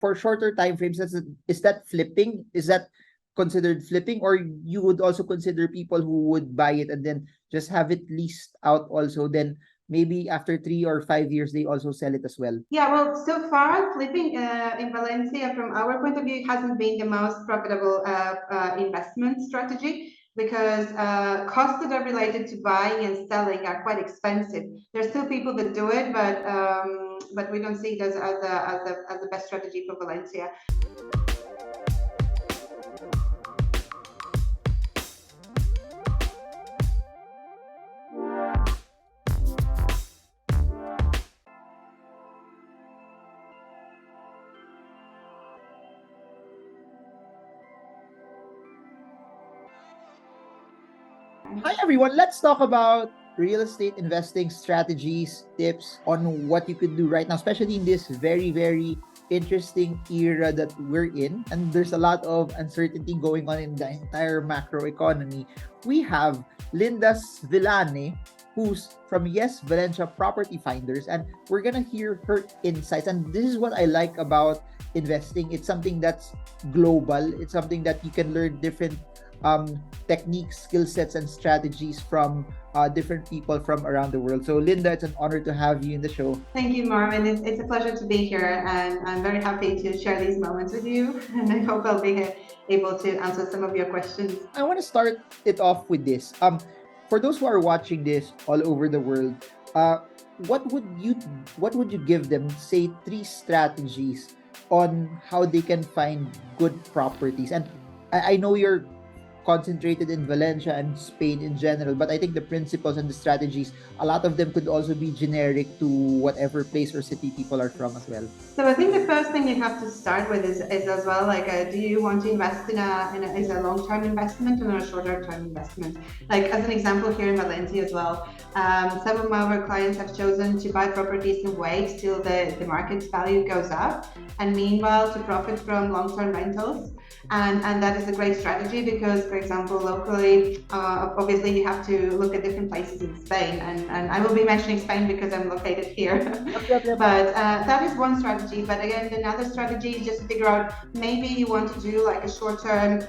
for shorter time frames, is that flipping? Is that considered flipping, or you would also consider people who would buy it and then just have it leased out also, then maybe after 3 or 5 years they also sell it as well? Yeah, well, so far flipping in Valencia, from our point of view, hasn't been the most profitable investment strategy, because costs that are related to buying and selling are quite expensive. There's still people that do it, but we don't see it as the best strategy for Valencia. Hi everyone, let's talk about real estate investing strategies, tips on what you could do right now, especially in this very, very interesting era that we're in. And there's a lot of uncertainty going on in the entire macro economy. We have Linda Svilane, who's from Valencia Property Finders, and we're gonna hear her insights. And this is what I like about investing. It's something that's global. It's something that you can learn different techniques, skill sets, and strategies from different people from around the world. So, Linda, it's an honor to have you in the show. Thank you, Marvin. It's a pleasure to be here, and I'm very happy to share these moments with you. And I hope I'll be able to answer some of your questions. I want to start it off with this. For those who are watching this all over the world, what would you give them? Say 3 strategies on how they can find good properties. And I know you're concentrated in Valencia and Spain in general, but I think the principles and the strategies, a lot of them could also be generic to whatever place or city people are from as well. So I think the first thing you have to start with is as well, like, do you want to invest in a long-term investment or a shorter-term investment? Like, as an example, here in Valencia as well, some of our clients have chosen to buy properties and wait till the market value goes up, and meanwhile to profit from long-term rentals. And that is a great strategy because, for example, locally, obviously you have to look at different places in Spain, and I will be mentioning Spain because I'm located here. But that is one strategy. But again, another strategy is just to figure out, maybe you want to do like a short-term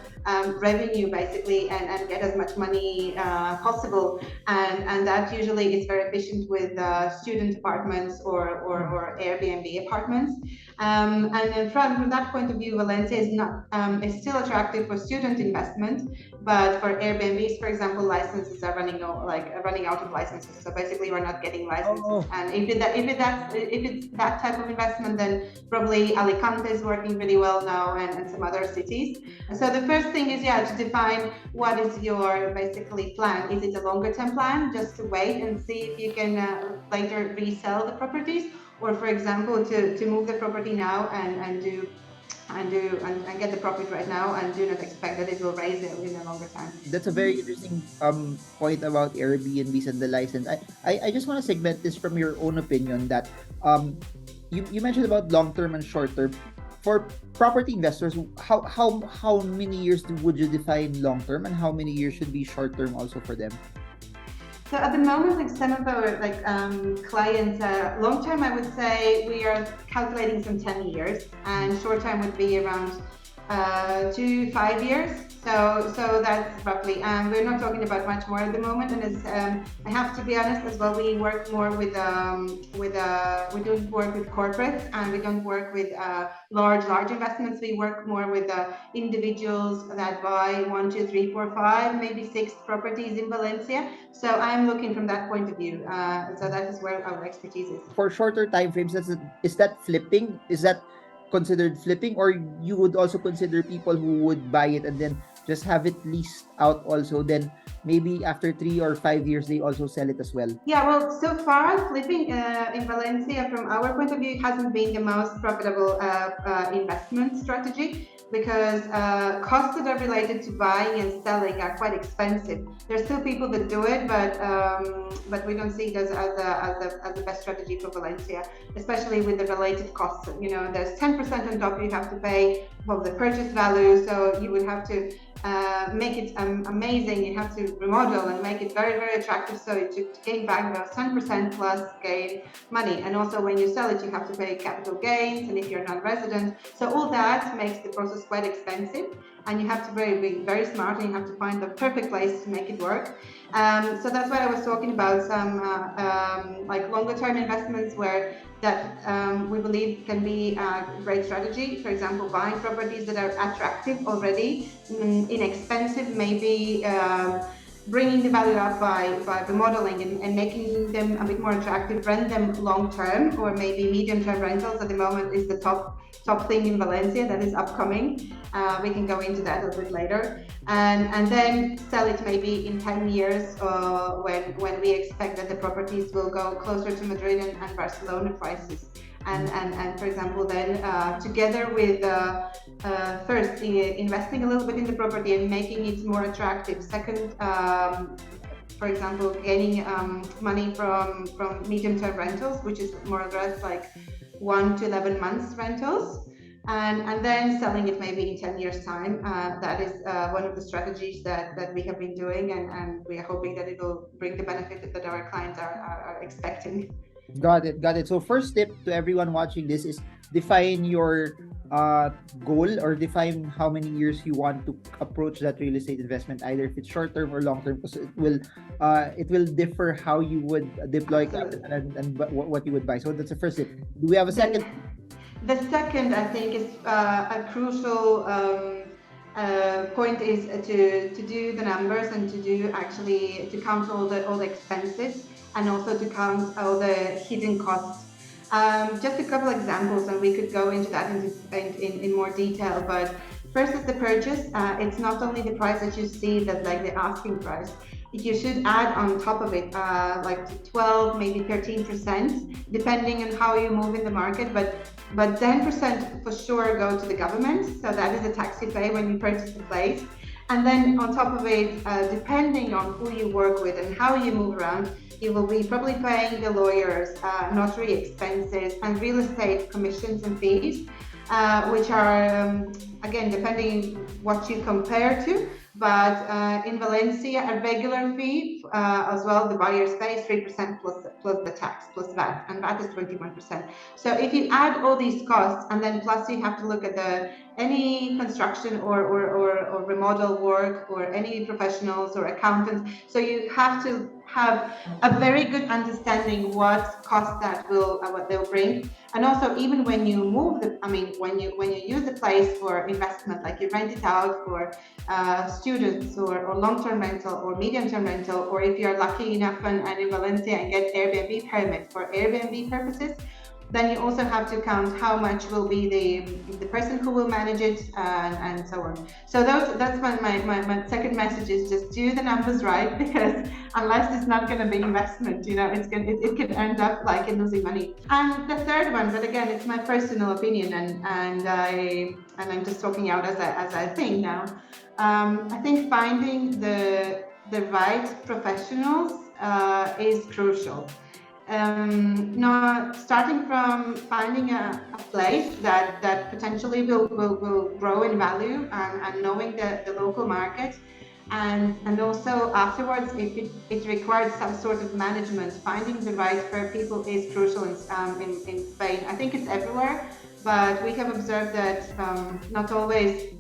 revenue basically, and get as much money possible, and that usually is very efficient with student apartments or Airbnb apartments. And then from that point of view, Valencia is not is still attractive for student investment, but for Airbnbs, for example, licenses are running out of licenses. So basically, we're not getting licenses. And if it's that type of investment, then probably Alicante is working really well now, and some other cities. So the first thing is, to define what is your basically plan. Is it a longer term plan, just to wait and see if you can later resell the properties, or for example to move the property now and get the profit right now, and do not expect that it will raise it in a longer time. That's a very interesting point about Airbnbs and the license. I just want to segment this from your own opinion, that you mentioned about long term and short term. For property investors, how many years would you define long term, and how many years should be short term also for them? So at the moment, like some of our clients, long term, I would say we are calculating some 10 years, and short term would be around 2 to 5 years. So that's roughly. We're not talking about much more at the moment, and as I have to be honest as well, we work more we don't work with corporates, and we don't work with large investments. We work more with individuals that buy 1, 2, 3, 4, 5, maybe 6 properties in Valencia. So I'm looking from that point of view. So that is where our expertise is. For shorter time frames, is that flipping? Is that considered flipping, or you would also consider people who would buy it and then just have it leased out also, then maybe after 3 or 5 years they also sell it as well? Yeah, well, so far flipping in Valencia, from our point of view, hasn't been the most profitable investment strategy, because costs that are related to buying and selling are quite expensive. There's still people that do it, but we don't see it as the best strategy for Valencia, especially with the related costs. You know, there's 10% on top you have to pay of the purchase value, so you would have to make it amazing. You have to remodel and make it very, very attractive, so to gain back those 10% plus gain money. And also when you sell it, you have to pay capital gains, and if you're non-resident, so all that makes the process quite expensive, and you have to be very smart, and you have to find the perfect place to make it work. So that's why I was talking about some like longer term investments where that we believe can be a great strategy. For example, buying properties that are attractive already, inexpensive, maybe bringing the value up by remodeling and making them a bit more attractive, rent them long term, or maybe medium term rentals at the moment is the top thing in Valencia that is upcoming. We can go into that a little bit later, and then sell it maybe in 10 years when we expect that the properties will go closer to Madrid and Barcelona prices. And for example, then together with first investing a little bit in the property and making it more attractive. Second, for example, gaining money from medium-term rentals, which is more or less like 1 to 11 months rentals, and then selling it maybe in 10 years time. That is one of the strategies that we have been doing, and we are hoping that it will bring the benefit that our clients are expecting. Got it. So first tip to everyone watching this is define your goal, or define how many years you want to approach that real estate investment, either if it's short term or long term, because it will differ how you would deploy capital and what you would buy. So that's the first tip. Do we have a second? The second, I think, is a crucial point is to do the numbers and to count all the expenses, and also to count all the hidden costs. Just a couple examples, and we could go into that in more detail. But first is the purchase. It's not only the price that you see, that like the asking price. You should add on top of it like 12, maybe 13%, depending on how you move in the market. But 10% for sure go to the government. So that is a tax you pay when you purchase the place. And then on top of it, depending on who you work with and how you move around, you will be probably paying the lawyers, notary expenses, and real estate commissions and fees, which are, again, depending what you compare to. But in Valencia, a regular fee as well, the buyer's pay is 3% plus the tax, plus VAT, and VAT is 21%. So if you add all these costs, and then plus you have to look at any construction or remodel work, or any professionals or accountants, so you have to have a very good understanding what cost that will what they'll bring. And also, even when you move when you use the place for investment, like you rent it out for students or long-term rental or medium-term rental, or if you're lucky enough and in Valencia and get Airbnb permit for Airbnb purposes, then you also have to count how much will be the person who will manage it, and so on. So that's my second message is just do the numbers right, because unless it's not going to be investment, it can end up like in losing money. And the third one, but again, it's my personal opinion, and I'm just talking out as I think now. I think finding the right professionals is crucial. Not starting from finding a place that potentially will grow in value, and knowing the local market, and also afterwards, if it requires some sort of management, finding the right people is crucial in Spain. I think it's everywhere, but we have observed that not always.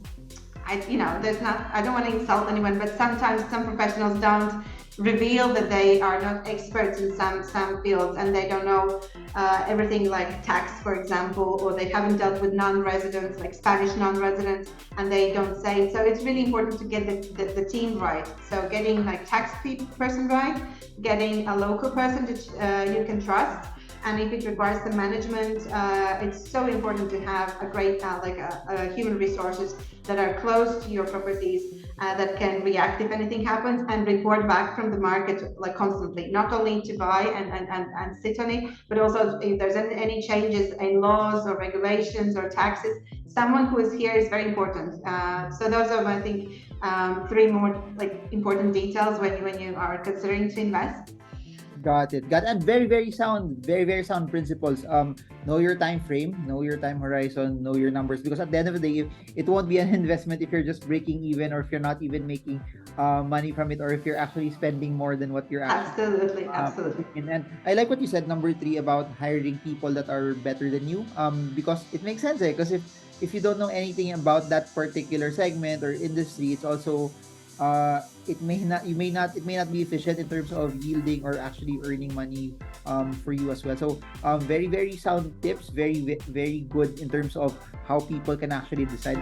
I don't want to insult anyone, but sometimes some professionals don't reveal that they are not experts in some fields, and they don't know everything, like tax, for example, or they haven't dealt with non-residents, like Spanish non-residents, and they don't say it. So it's really important to get the team right. So getting like tax person right, getting a local person that you can trust. And if it requires some management, it's so important to have a great human resources that are close to your properties, that can react if anything happens, and report back from the market like constantly, not only to buy and sit on it, but also if there's any changes in laws or regulations or taxes. Someone who is here is very important. So those are, I think, 3 more like important details when you are considering to invest. Got it. Got and very very sound principles. Know your time frame, know your time horizon, know your numbers. Because at the end of the day, it won't be an investment if you're just breaking even, or if you're not even making money from it, or if you're actually spending more than what you're actually. Absolutely. And I like what you said, number three, about hiring people that are better than you. Because it makes sense, eh? Because if you don't know anything about that particular segment or industry, it's also it may not be efficient in terms of yielding or actually earning money for you as well. So very very sound tips, very good in terms of how people can actually decide.